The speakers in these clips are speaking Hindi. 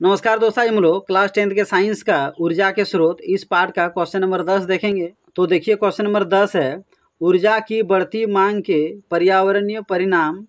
नमस्कार दोस्तों, हम लोग क्लास 10th के साइंस का ऊर्जा के स्रोत इस पार्ट का क्वेश्चन नंबर 10 देखेंगे। तो देखिए क्वेश्चन नंबर 10 है, ऊर्जा की बढ़ती मांग के पर्यावरणीय परिणाम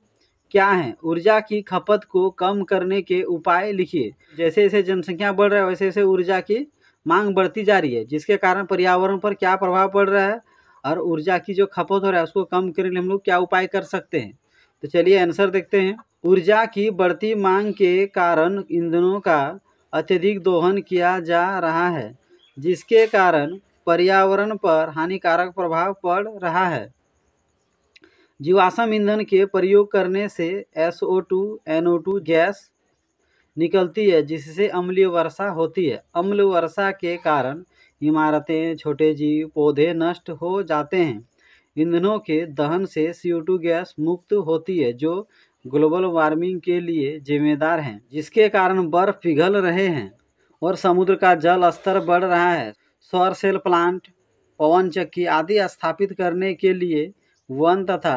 क्या हैं? ऊर्जा की खपत को कम करने के उपाय लिखिए। जैसे जैसे जनसंख्या बढ़ रहा है वैसे वैसे ऊर्जा की मांग बढ़ती जा रही है, जिसके कारण पर्यावरण पर क्या प्रभाव पड़ रहा है और ऊर्जा की जो खपत हो रहा है उसको कम करने के लिए हम लोग क्या उपाय कर सकते हैं। तो चलिए आंसर देखते हैं। ऊर्जा की बढ़ती मांग के कारण ईंधनों का अत्यधिक दोहन किया जा रहा है, जिसके कारण पर्यावरण पर हानिकारक प्रभाव पड़ रहा है। जीवाश्म ईंधन के प्रयोग करने से SO2, NO2 गैस निकलती है, जिससे अम्लीय वर्षा होती है। अम्ल वर्षा के कारण इमारतें, छोटे जीव, पौधे नष्ट हो जाते हैं। ईंधनों के दहन से CO2 गैस मुक्त होती है, जो ग्लोबल वार्मिंग के लिए जिम्मेदार हैं, जिसके कारण बर्फ पिघल रहे हैं और समुद्र का जल स्तर बढ़ रहा है। सौर सेल प्लांट, पवन चक्की आदि स्थापित करने के लिए वन तथा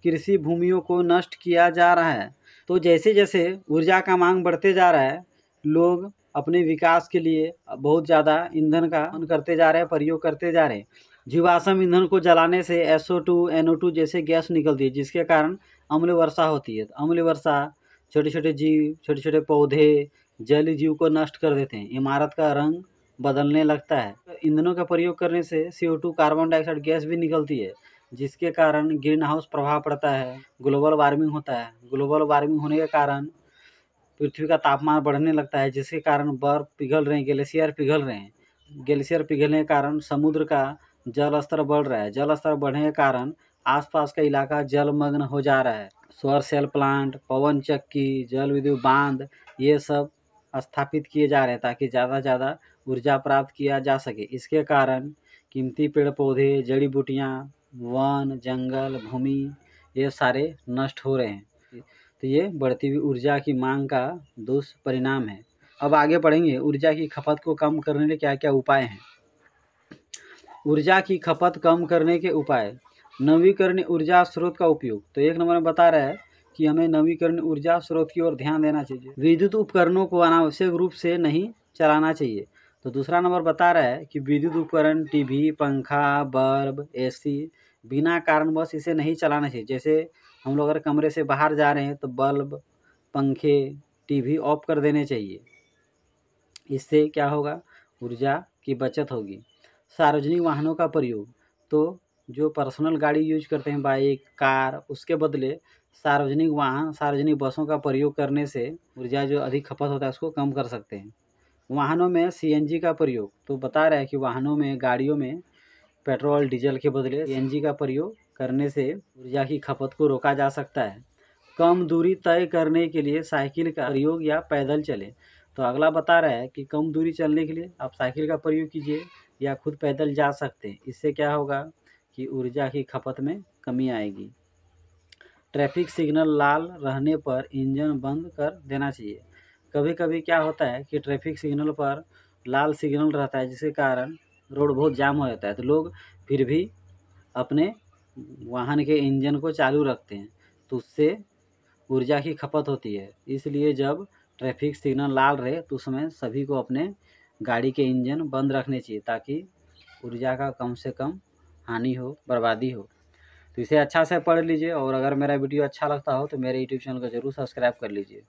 कृषि भूमियों को नष्ट किया जा रहा है। तो जैसे जैसे ऊर्जा का मांग बढ़ते जा रहा है, लोग अपने विकास के लिए बहुत ज़्यादा ईंधन का करते जा रहे हैं, प्रयोग करते जा रहे हैं। जीवाश्म ईंधन को जलाने से SO2, NO2 जैसे गैस निकलती है, जिसके कारण अम्ल वर्षा होती है। अम्ल वर्षा छोटे छोटे जीव, छोटे छोटे पौधे, जलीय जीव को नष्ट कर देते हैं। इमारत का रंग बदलने लगता है। ईंधनों का प्रयोग करने से CO2 कार्बन डाइऑक्साइड गैस भी निकलती है, जिसके कारण ग्रीन हाउस प्रभाव पड़ता है, ग्लोबल वार्मिंग होता है। ग्लोबल वार्मिंग होने के कारण पृथ्वी का तापमान बढ़ने लगता है, जिसके कारण बर्फ पिघल रहे हैं, ग्लेशियर पिघल रहे हैं। ग्लेशियर पिघलने के कारण समुद्र का जल स्तर बढ़ रहा है। जल स्तर बढ़ने के कारण आसपास का इलाका जलमग्न हो जा रहा है। सौर सेल प्लांट, पवन चक्की, जल विद्युत बांध ये सब स्थापित किए जा रहे हैं, ताकि ज़्यादा से ज़्यादा ऊर्जा प्राप्त किया जा सके। इसके कारण कीमती पेड़ पौधे, जड़ी बूटियाँ, वन, जंगल, भूमि ये सारे नष्ट हो रहे हैं। तो ये बढ़ती हुई ऊर्जा की मांग का दुष्परिणाम है। अब आगे बढ़ेंगे, ऊर्जा की खपत को कम करने के क्या क्या उपाय हैं। ऊर्जा की खपत कम करने के उपाय। नवीकरणीय ऊर्जा स्रोत का उपयोग। तो एक नंबर में बता रहा है कि हमें नवीकरणीय ऊर्जा स्रोत की ओर ध्यान देना चाहिए। विद्युत उपकरणों को अनावश्यक रूप से नहीं चलाना चाहिए। तो दूसरा नंबर बता रहा है कि विद्युत उपकरण, टीवी, पंखा, बल्ब, AC बिना कारणवश इसे नहीं चलाना चाहिए। जैसे हम लोग अगर कमरे से बाहर जा रहे हैं तो बल्ब, पंखे, टीवी ऑफ कर देने चाहिए। इससे क्या होगा, ऊर्जा की बचत होगी। सार्वजनिक वाहनों का प्रयोग। तो जो पर्सनल गाड़ी यूज करते हैं, बाइक, कार, उसके बदले सार्वजनिक वाहन, सार्वजनिक बसों का प्रयोग करने से ऊर्जा जो अधिक खपत होता है उसको कम कर सकते हैं। वाहनों में CNG का प्रयोग। तो बता रहा है कि वाहनों में, गाड़ियों में पेट्रोल डीजल के बदले CNG का प्रयोग करने से ऊर्जा की खपत को रोका जा सकता है। कम दूरी तय करने के लिए साइकिल का प्रयोग या पैदल चलें। तो अगला बता रहा है कि कम दूरी चलने के लिए आप साइकिल का प्रयोग कीजिए या खुद पैदल जा सकते हैं। इससे क्या होगा कि ऊर्जा की खपत में कमी आएगी। ट्रैफिक सिग्नल लाल रहने पर इंजन बंद कर देना चाहिए। कभी कभी क्या होता है कि ट्रैफिक सिग्नल पर लाल सिग्नल रहता है, जिसके कारण रोड बहुत जाम हो जाता है, तो लोग फिर भी अपने वाहन के इंजन को चालू रखते हैं, तो उससे ऊर्जा की खपत होती है। इसलिए जब ट्रैफिक सिग्नल लाल रहे तो उस समय सभी को अपने गाड़ी के इंजन बंद रखने चाहिए, ताकि ऊर्जा का कम से कम हानि हो, बर्बादी हो। तो इसे अच्छा से पढ़ लीजिए, और अगर मेरा वीडियो अच्छा लगता हो तो मेरे यूट्यूब चैनल को ज़रूर सब्सक्राइब कर लीजिए।